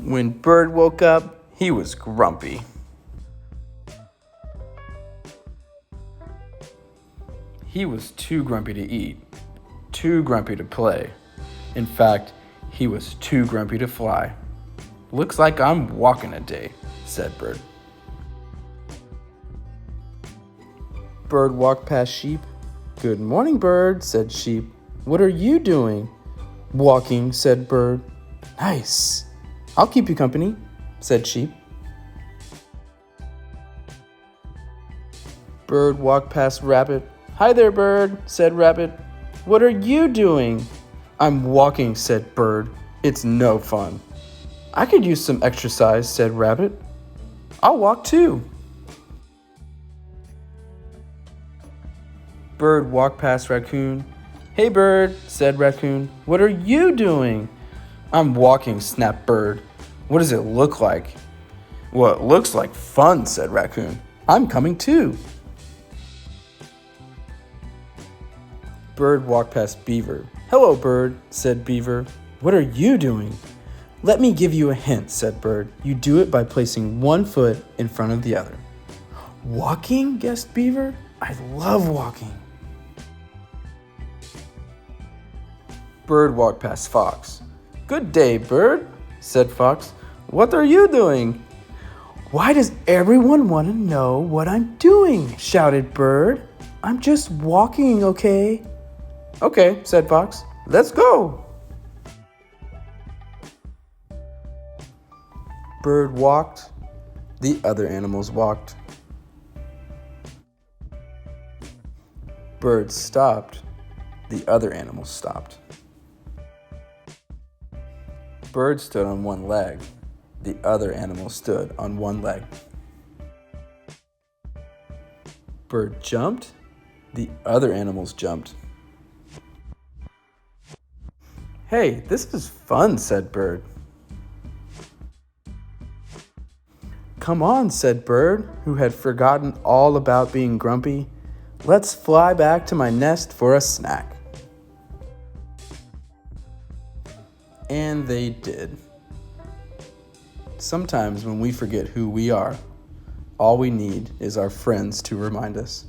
When Bird woke up, he was grumpy. He was too grumpy to eat, too grumpy to play. In fact, he was too grumpy to fly. "Looks like I'm walking a day," said Bird. Bird walked past Sheep. "Good morning, Bird," said Sheep. "What are you doing?" "Walking," said Bird. "Nice. I'll keep you company," said Sheep. Bird walked past Rabbit. "Hi there, Bird," said Rabbit. "What are you doing?" "I'm walking," said Bird. "It's no fun." "I could use some exercise," said Rabbit. "I'll walk too." Bird walked past Raccoon. "Hey, Bird," said Raccoon. "What are you doing?" "I'm walking," snapped Bird. "What does it look like?" "Well, it looks like fun," said Raccoon. "I'm coming too." Bird walked past Beaver. "Hello, Bird," said Beaver. "What are you doing?" "Let me give you a hint," said Bird. "You do it by placing one foot in front of the other." "Walking?" guessed Beaver. "I love walking." Bird walked past Fox. "Good day, Bird," said Fox. "What are you doing?" "Why does everyone want to know what I'm doing?" shouted Bird. "I'm just walking, okay?" "Okay," said Fox. "Let's go." Bird walked. The other animals walked. Bird stopped. The other animals stopped. Bird stood on one leg. The other animal stood on one leg. Bird jumped. The other animals jumped. "Hey, this is fun," said Bird. "Come on," said Bird, who had forgotten all about being grumpy. "Let's fly back to my nest for a snack." And they did. Sometimes when we forget who we are, all we need is our friends to remind us.